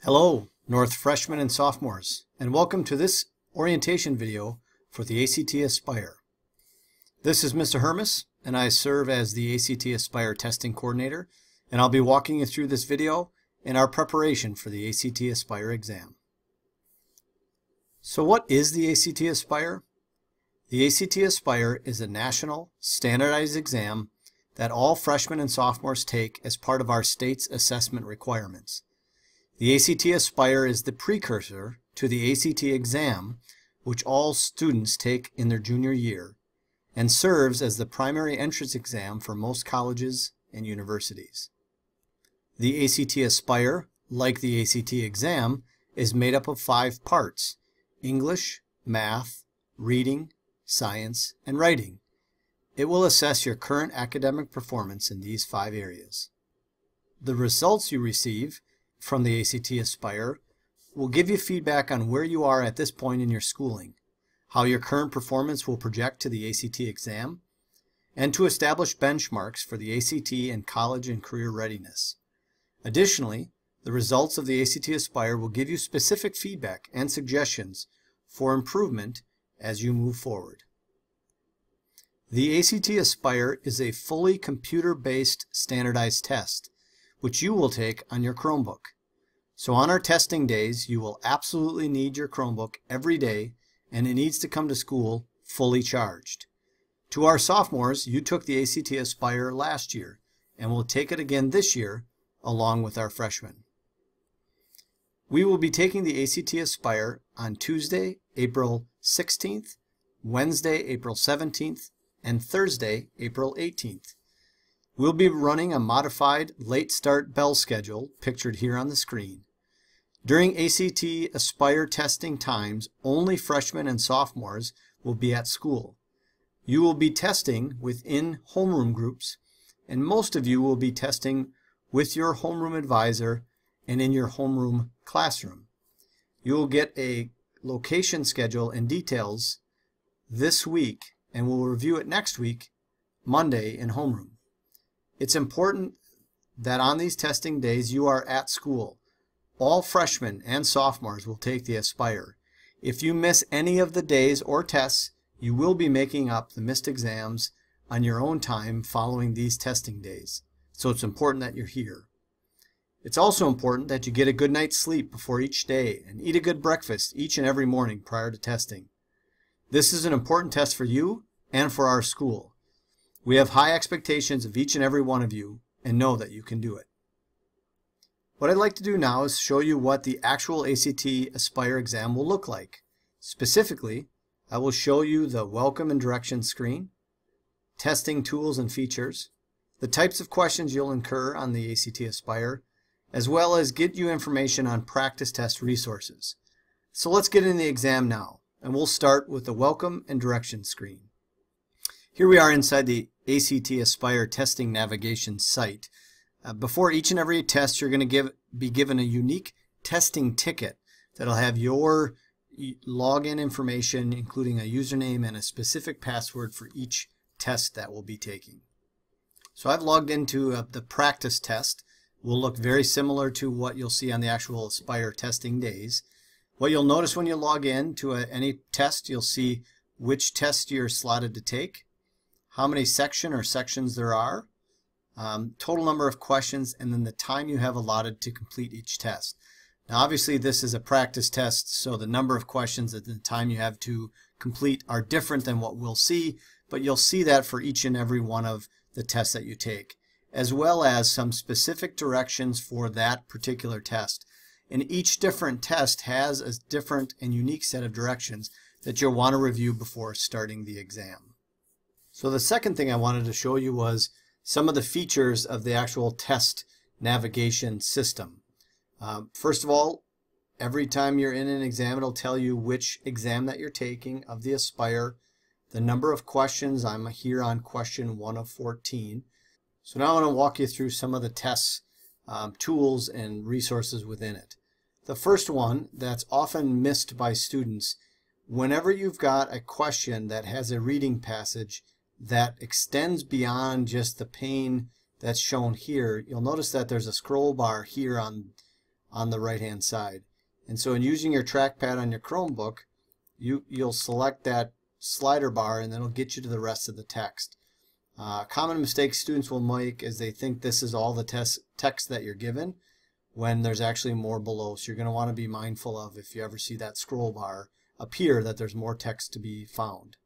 Hello, North freshmen and sophomores, and welcome to this orientation video for the ACT Aspire. This is Mr. Hermes, and I serve as the ACT Aspire Testing Coordinator, and I'll be walking you through this video in our preparation for the ACT Aspire exam. So what is the ACT Aspire? The ACT Aspire is a national standardized exam that all freshmen and sophomores take as part of our state's assessment requirements. The ACT Aspire is the precursor to the ACT exam, which all students take in their junior year, and serves as the primary entrance exam for most colleges and universities. The ACT Aspire, like the ACT exam, is made up of 5 parts: English, math, reading, science, and writing. It will assess your current academic performance in these 5 areas. The results you receive from the ACT Aspire will give you feedback on where you are at this point in your schooling, how your current performance will project to the ACT exam, and to establish benchmarks for the ACT and college and career readiness. Additionally, the results of the ACT Aspire will give you specific feedback and suggestions for improvement as you move forward. The ACT Aspire is a fully computer-based standardized test, which you will take on your Chromebook. So on our testing days, you will absolutely need your Chromebook every day, and it needs to come to school fully charged. To our sophomores, you took the ACT Aspire last year, and will take it again this year, along with our freshmen. We will be taking the ACT Aspire on Tuesday, April 16th, Wednesday, April 17th, and Thursday, April 18th. We'll be running a modified late start bell schedule pictured here on the screen. During ACT Aspire testing times, only freshmen and sophomores will be at school. You will be testing within homeroom groups, and most of you will be testing with your homeroom advisor and in your homeroom classroom. You will get a location schedule and details this week, and we'll review it next week, Monday, in homeroom. It's important that on these testing days you are at school. All freshmen and sophomores will take the Aspire. If you miss any of the days or tests, you will be making up the missed exams on your own time following these testing days. So it's important that you're here. It's also important that you get a good night's sleep before each day and eat a good breakfast each and every morning prior to testing. This is an important test for you and for our school. We have high expectations of each and every one of you and know that you can do it. What I'd like to do now is show you what the actual ACT Aspire exam will look like. Specifically, I will show you the welcome and directions screen, testing tools and features, the types of questions you'll incur on the ACT Aspire, as well as get you information on practice test resources. So let's get into the exam now, and we'll start with the welcome and directions screen. Here we are inside the ACT Aspire testing navigation site. Before each and every test, you're going to be given a unique testing ticket that'll have your login information, including a username and a specific password for each test that we'll be taking. So I've logged into the practice test. Will look very similar to what you'll see on the actual Aspire testing days. What you'll notice when you log in to any test, you'll see which test you're slotted to take, how many sections there are, total number of questions, and then the time you have allotted to complete each test. Now obviously this is a practice test, so the number of questions and the time you have to complete are different than what we'll see, but you'll see that for each and every one of the tests that you take, as well as some specific directions for that particular test. And each different test has a different and unique set of directions that you'll want to review before starting the exam. So the second thing I wanted to show you was some of the features of the actual test navigation system. First of all, every time you're in an exam, it'll tell you which exam that you're taking of the Aspire, the number of questions. I'm here on question 1 of 14. So now I want to walk you through some of the tests, tools, and resources within it. The first one that's often missed by students, whenever you've got a question that has a reading passage that extends beyond just the pane that's shown here, you'll notice that there's a scroll bar here on on the right hand side. And so in using your trackpad on your Chromebook, you'll select that slider bar and then it'll get you to the rest of the text. Common mistake students will make is they think this is all the text that you're given when there's actually more below. So you're going to want to be mindful of, if you ever see that scroll bar appear, that there's more text to be found.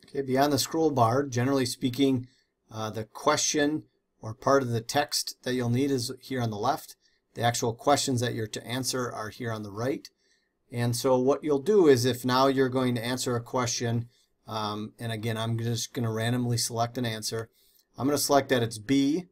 Okay, beyond the scroll bar, generally speaking, the question or part of the text that you'll need is here on the left. The actual questions that you're to answer are here on the right. And so what you'll do is, if now you're going to answer a question, and again, I'm just going to randomly select an answer. I'm going to select that it's B.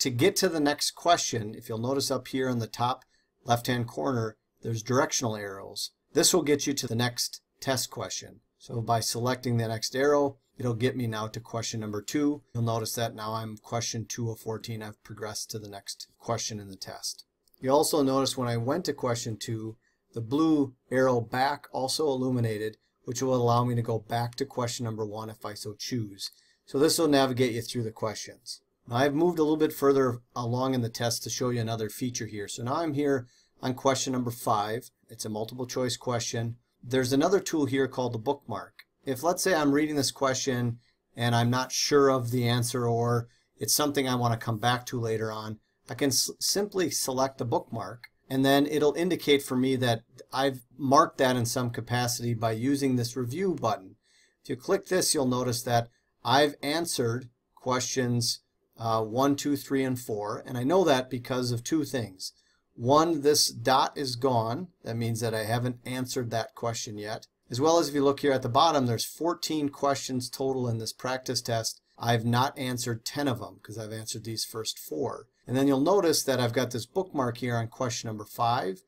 To get to the next question, if you'll notice up here in the top left-hand corner, there's directional arrows. This will get you to the next test question. So by selecting the next arrow, it'll get me now to question number 2. You'll notice that now I'm question 2 of 14. I've progressed to the next question in the test. You also notice when I went to question 2, the blue arrow back also illuminated, which will allow me to go back to question number 1 if I so choose. So this will navigate you through the questions. Now I've moved a little bit further along in the test to show you another feature here. So now I'm here on question number 5. It's a multiple choice question. There's another tool here called the bookmark. If, let's say, I'm reading this question and I'm not sure of the answer, or it's something I want to come back to later on, I can simply select the bookmark, and then it'll indicate for me that I've marked that in some capacity by using this review button. If you click this, you'll notice that I've answered questions 1, 2, 3, and 4, and I know that because of 2 things. One, this dot is gone. That means that I haven't answered that question yet. As well as, if you look here at the bottom, there's 14 questions total in this practice test. I've not answered 10 of them because I've answered these first 4. And then you'll notice that I've got this bookmark here on question number 5.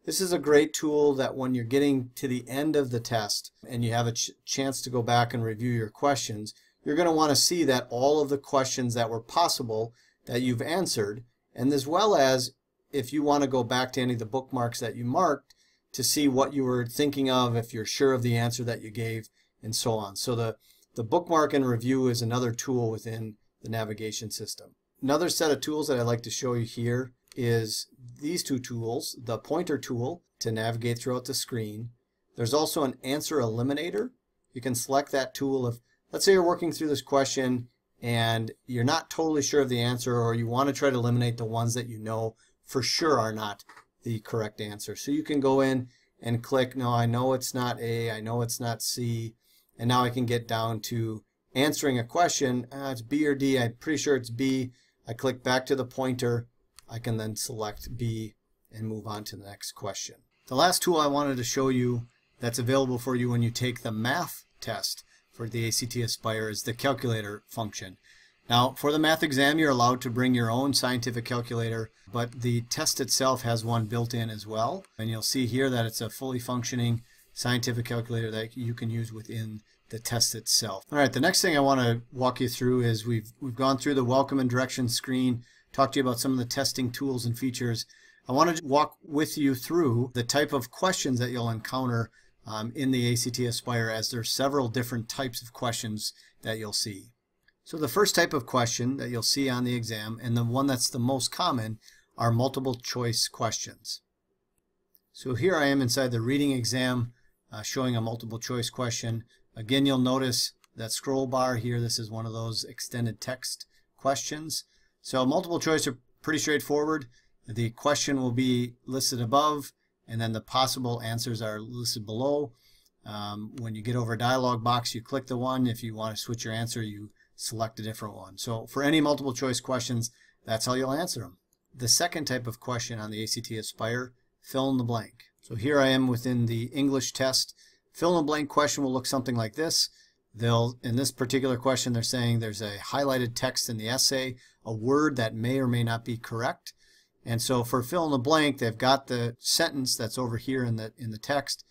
This is a great tool that when you're getting to the end of the test and you have a chance to go back and review your questions, you're going to want to see that all of the questions that were possible that you've answered, and as well as if you want to go back to any of the bookmarks that you marked to see what you were thinking of, if you're sure of the answer that you gave, and so on. So the bookmark and review is another tool within the navigation system. Another set of tools that I'd like to show you here is these 2 tools, the pointer tool to navigate throughout the screen. There's also an answer eliminator. You can select that tool if, let's say, you're working through this question and you're not totally sure of the answer, or you want to try to eliminate the ones that you know for sure are not the correct answer. So you can go in and click, no, I know it's not A, I know it's not C, and now I can get down to answering a question. It's B or D, I'm pretty sure it's B. I click back to the pointer, I can then select B and move on to the next question. The last tool I wanted to show you that's available for you when you take the math test for the ACT Aspire is the calculator function. Now, for the math exam, you're allowed to bring your own scientific calculator, but the test itself has one built in as well. And you'll see here that it's a fully functioning scientific calculator that you can use within the test itself. All right, the next thing I want to walk you through is we've gone through the welcome and directions screen, talked to you about some of the testing tools and features. I want to walk with you through the type of questions that you'll encounter in the ACT Aspire, as there's several different types of questions that you'll see. So the first type of question that you'll see on the exam, and the one that's the most common, are multiple choice questions. So here I am inside the reading exam showing a multiple choice question. Again, you'll notice that scroll bar here. This is one of those extended text questions. So multiple choice are pretty straightforward. The question will be listed above, and then the possible answers are listed below. When you get over a dialog box, you click the one. If you want to switch your answer, you select a different one. So for any multiple choice questions, that's how you'll answer them. The second type of question on the ACT Aspire, fill in the blank. So here I am within the English test. Fill in the blank question will look something like this. In this particular question, they're saying there's a highlighted text in the essay, a word that may or may not be correct. And so for fill in the blank, they've got the sentence that's over here in the text,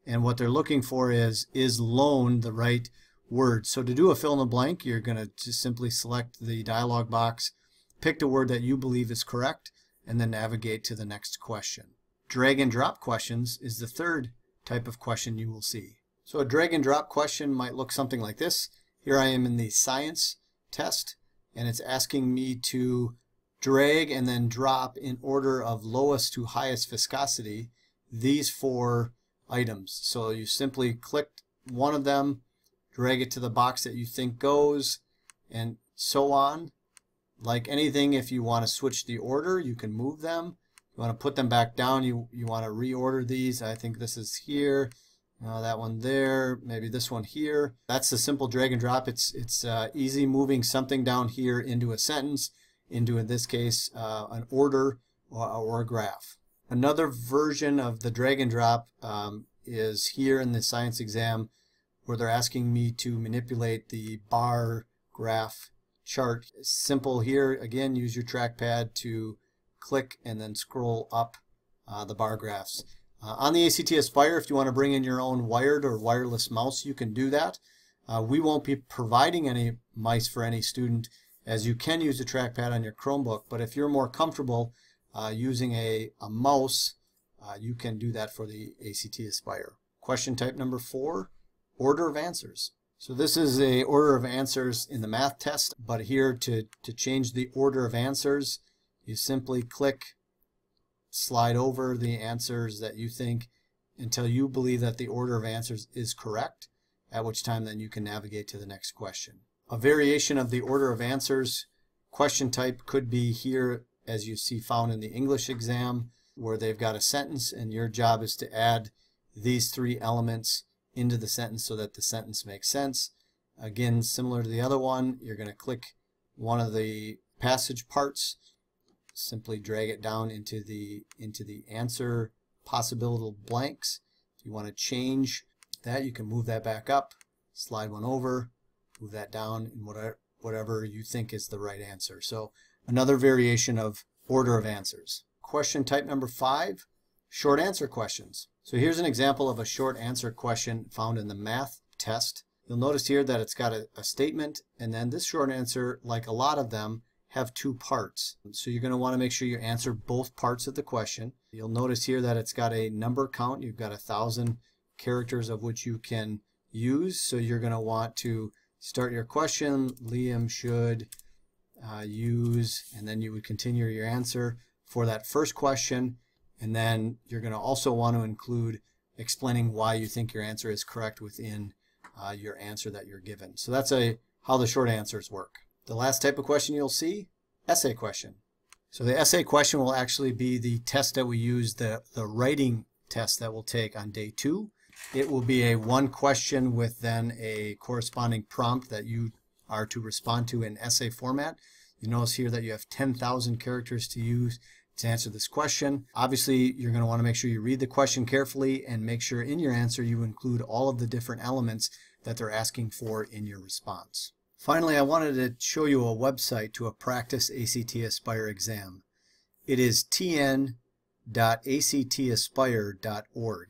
and what they're looking for is loan the right word. So to do a fill in the blank, you're going to just simply select the dialog box, pick the word that you believe is correct, and then navigate to the next question. Drag and drop questions is the third type of question you will see. So a drag and drop question might look something like this. Here I am in the science test, and it's asking me to drag and then drop in order of lowest to highest viscosity these 4 items. So you simply click one of them, drag it to the box that you think goes, and so on. Like anything, if you want to switch the order, you can move them. You want to put them back down, you want to reorder these. I think this is here, that one there, maybe this one here. That's a simple drag and drop. It's easy moving something down here into a sentence, into, in this case, an order or a graph. Another version of the drag and drop is here in the science exam, where they're asking me to manipulate the bar graph chart. Simple here. Again, use your trackpad to click and then scroll up the bar graphs. On the ACT Aspire, if you want to bring in your own wired or wireless mouse, you can do that. We won't be providing any mice for any student, as you can use a trackpad on your Chromebook, but if you're more comfortable using a mouse, you can do that for the ACT Aspire. Question type number 4, order of answers. So this is a order of answers in the math test, but here to change the order of answers, you simply click, slide over the answers that you think until you believe that the order of answers is correct, at which time then you can navigate to the next question. A variation of the order of answers question type could be here, as you see found in the English exam, where they've got a sentence and your job is to add these 3 elements into the sentence so that the sentence makes sense. Again, similar to the other one, you're going to click one of the passage parts, simply drag it down into the answer possibility blanks. If you want to change that, you can move that back up, slide one over, move that down in whatever you think is the right answer. So another variation of order of answers. Question type number 5, short answer questions. So here's an example of a short answer question found in the math test. You'll notice here that it's got a statement, and then this short answer, like a lot of them, have 2 parts. So you're going to want to make sure you answer both parts of the question. You'll notice here that it's got a number count. You've got 1,000 characters of which you can use. So you're going to want to start your question, Liam should use, and then you would continue your answer for that first question. And then you're going to also want to include explaining why you think your answer is correct within your answer that you're given. So that's how the short answers work. The last type of question you'll see, essay question. So the essay question will actually be the test that we use, the writing test that we'll take on day 2. It will be a 1 question with then a corresponding prompt that you are to respond to in essay format. You notice here that you have 10,000 characters to use to answer this question. Obviously, you're going to want to make sure you read the question carefully and make sure in your answer you include all of the different elements that they're asking for in your response. Finally, I wanted to show you a website to a practice ACT Aspire exam. It is tn.actaspire.org.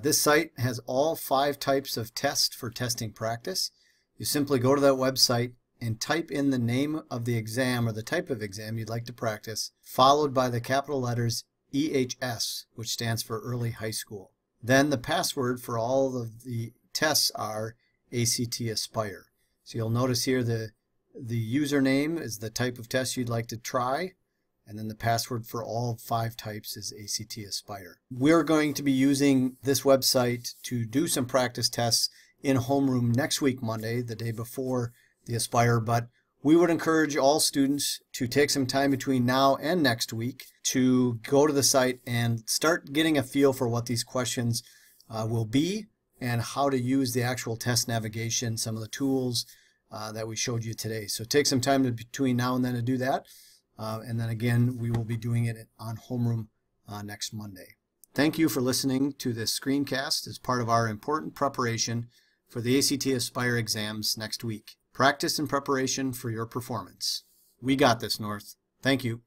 This site has all 5 types of tests for testing practice. You simply go to that website and type in the name of the exam or the type of exam you'd like to practice, followed by the capital letters EHS, which stands for Early High School. Then the password for all of the tests are ACT Aspire. So you'll notice here the username is the type of test you'd like to try, and then the password for all 5 types is ACT Aspire. We're going to be using this website to do some practice tests in homeroom next week, Monday, the day before the Aspire, but we would encourage all students to take some time between now and next week to go to the site and start getting a feel for what these questions will be and how to use the actual test navigation, some of the tools that we showed you today. So take some time between now and then to do that. And then again, we will be doing it on homeroom next Monday. Thank you for listening to this screencast as part of our important preparation for the ACT Aspire exams next week. Practice and preparation for your performance. We got this, North. Thank you.